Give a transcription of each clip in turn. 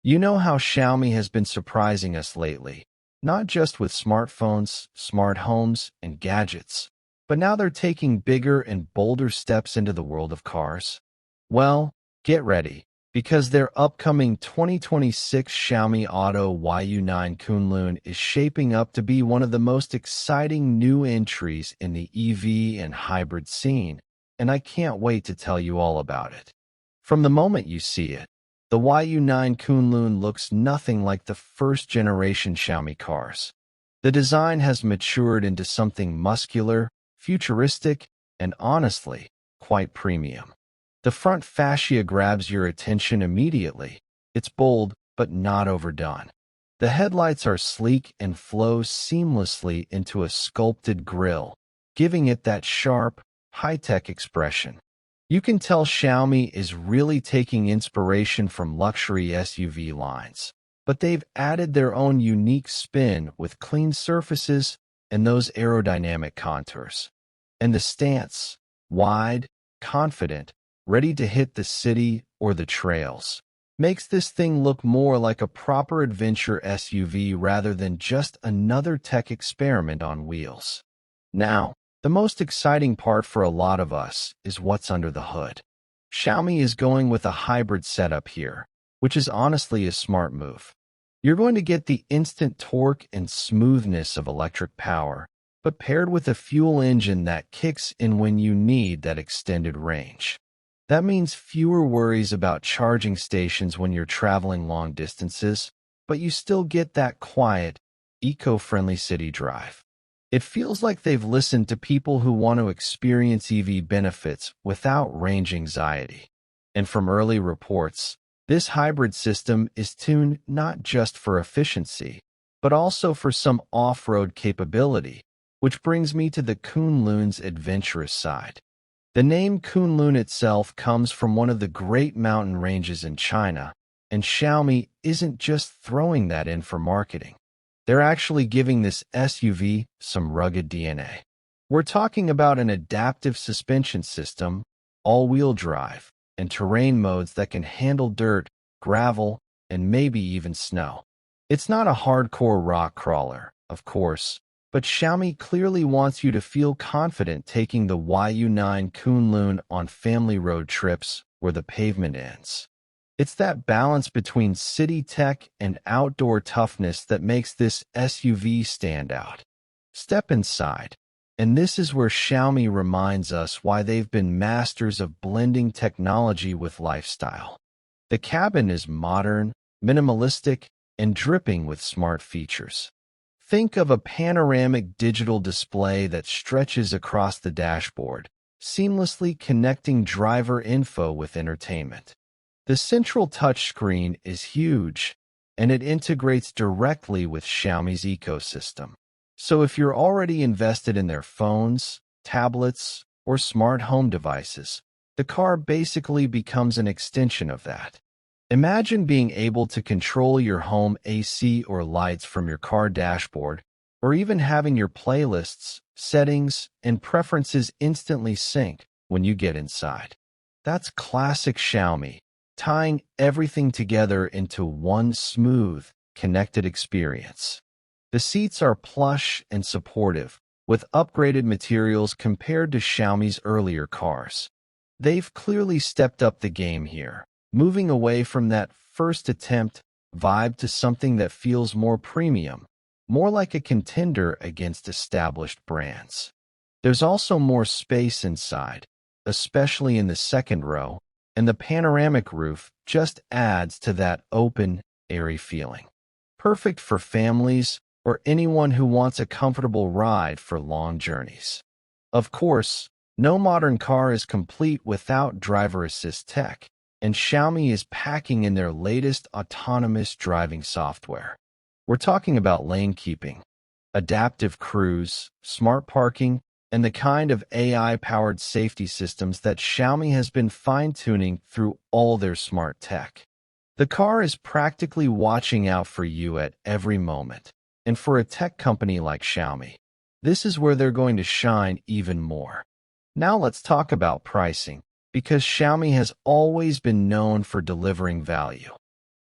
You know how Xiaomi has been surprising us lately, not just with smartphones, smart homes, and gadgets, but now they're taking bigger and bolder steps into the world of cars. Well, get ready, because their upcoming 2026 Xiaomi Auto YU9 Kunlun is shaping up to be one of the most exciting new entries in the EV and hybrid scene, and I can't wait to tell you all about it. From the moment you see it, the YU9 Kunlun looks nothing like the first-generation Xiaomi cars. The design has matured into something muscular, futuristic, and honestly, quite premium. The front fascia grabs your attention immediately. It's bold, but not overdone. The headlights are sleek and flow seamlessly into a sculpted grille, giving it that sharp, high-tech expression. You can tell Xiaomi is really taking inspiration from luxury SUV lines, but they've added their own unique spin with clean surfaces and those aerodynamic contours. And the stance, wide, confident, ready to hit the city or the trails, makes this thing look more like a proper adventure SUV rather than just another tech experiment on wheels. Now, the most exciting part for a lot of us is what's under the hood. Xiaomi is going with a hybrid setup here, which is honestly a smart move. You're going to get the instant torque and smoothness of electric power, but paired with a fuel engine that kicks in when you need that extended range. That means fewer worries about charging stations when you're traveling long distances, but you still get that quiet, eco-friendly city drive. It feels like they've listened to people who want to experience EV benefits without range anxiety. And from early reports, this hybrid system is tuned not just for efficiency, but also for some off-road capability, which brings me to the Kunlun's adventurous side. The name Kunlun itself comes from one of the great mountain ranges in China, and Xiaomi isn't just throwing that in for marketing. They're actually giving this SUV some rugged DNA. We're talking about an adaptive suspension system, all-wheel drive, and terrain modes that can handle dirt, gravel, and maybe even snow. It's not a hardcore rock crawler, of course, but Xiaomi clearly wants you to feel confident taking the YU9 Kunlun on family road trips where the pavement ends. It's that balance between city tech and outdoor toughness that makes this SUV stand out. Step inside, and this is where Xiaomi reminds us why they've been masters of blending technology with lifestyle. The cabin is modern, minimalistic, and dripping with smart features. Think of a panoramic digital display that stretches across the dashboard, seamlessly connecting driver info with entertainment. The central touchscreen is huge, and it integrates directly with Xiaomi's ecosystem. So if you're already invested in their phones, tablets, or smart home devices, the car basically becomes an extension of that. Imagine being able to control your home AC or lights from your car dashboard, or even having your playlists, settings, and preferences instantly sync when you get inside. That's classic Xiaomi, tying everything together into one smooth, connected experience. The seats are plush and supportive, with upgraded materials compared to Xiaomi's earlier cars. They've clearly stepped up the game here, moving away from that first attempt vibe to something that feels more premium, more like a contender against established brands. There's also more space inside, especially in the second row, and the panoramic roof just adds to that open, airy feeling. Perfect for families or anyone who wants a comfortable ride for long journeys. Of course, no modern car is complete without driver assist tech, and Xiaomi is packing in their latest autonomous driving software. We're talking about lane keeping, adaptive cruise, smart parking, and the kind of AI-powered safety systems that Xiaomi has been fine-tuning through all their smart tech. The car is practically watching out for you at every moment, and for a tech company like Xiaomi, this is where they're going to shine even more. Now let's talk about pricing, because Xiaomi has always been known for delivering value.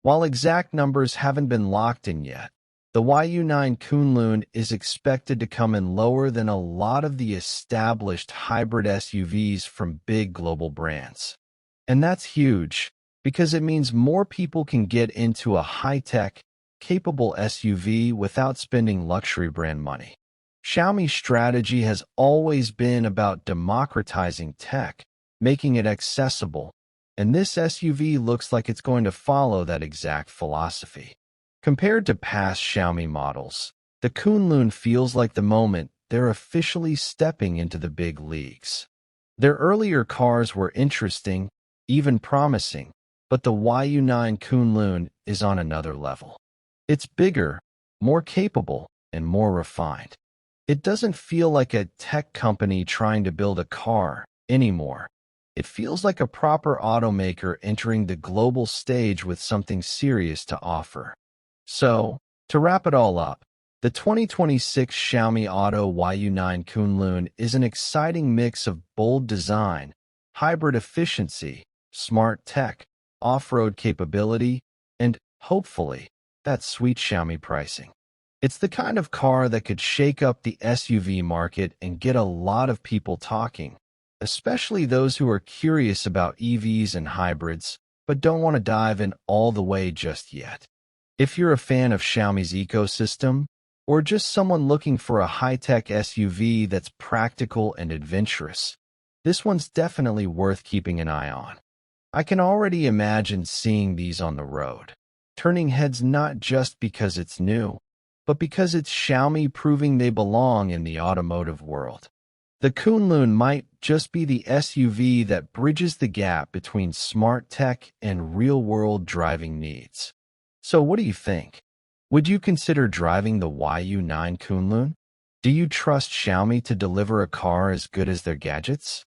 While exact numbers haven't been locked in yet, the YU9 Kunlun is expected to come in lower than a lot of the established hybrid SUVs from big global brands. And that's huge, because it means more people can get into a high-tech, capable SUV without spending luxury brand money. Xiaomi's strategy has always been about democratizing tech, making it accessible, and this SUV looks like it's going to follow that exact philosophy. Compared to past Xiaomi models, the Kunlun feels like the moment they're officially stepping into the big leagues. Their earlier cars were interesting, even promising, but the YU9 Kunlun is on another level. It's bigger, more capable, and more refined. It doesn't feel like a tech company trying to build a car anymore. It feels like a proper automaker entering the global stage with something serious to offer. So, to wrap it all up, the 2026 Xiaomi Auto YU9 Kunlun is an exciting mix of bold design, hybrid efficiency, smart tech, off-road capability, and, hopefully, that sweet Xiaomi pricing. It's the kind of car that could shake up the SUV market and get a lot of people talking, especially those who are curious about EVs and hybrids, but don't want to dive in all the way just yet. If you're a fan of Xiaomi's ecosystem, or just someone looking for a high-tech SUV that's practical and adventurous, this one's definitely worth keeping an eye on. I can already imagine seeing these on the road, turning heads not just because it's new, but because it's Xiaomi proving they belong in the automotive world. The Kunlun might just be the SUV that bridges the gap between smart tech and real-world driving needs. So what do you think? Would you consider driving the YU9 Kunlun? Do you trust Xiaomi to deliver a car as good as their gadgets?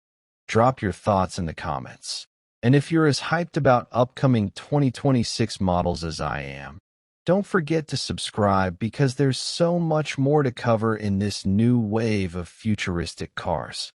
Drop your thoughts in the comments. And if you're as hyped about upcoming 2026 models as I am, don't forget to subscribe because there's so much more to cover in this new wave of futuristic cars.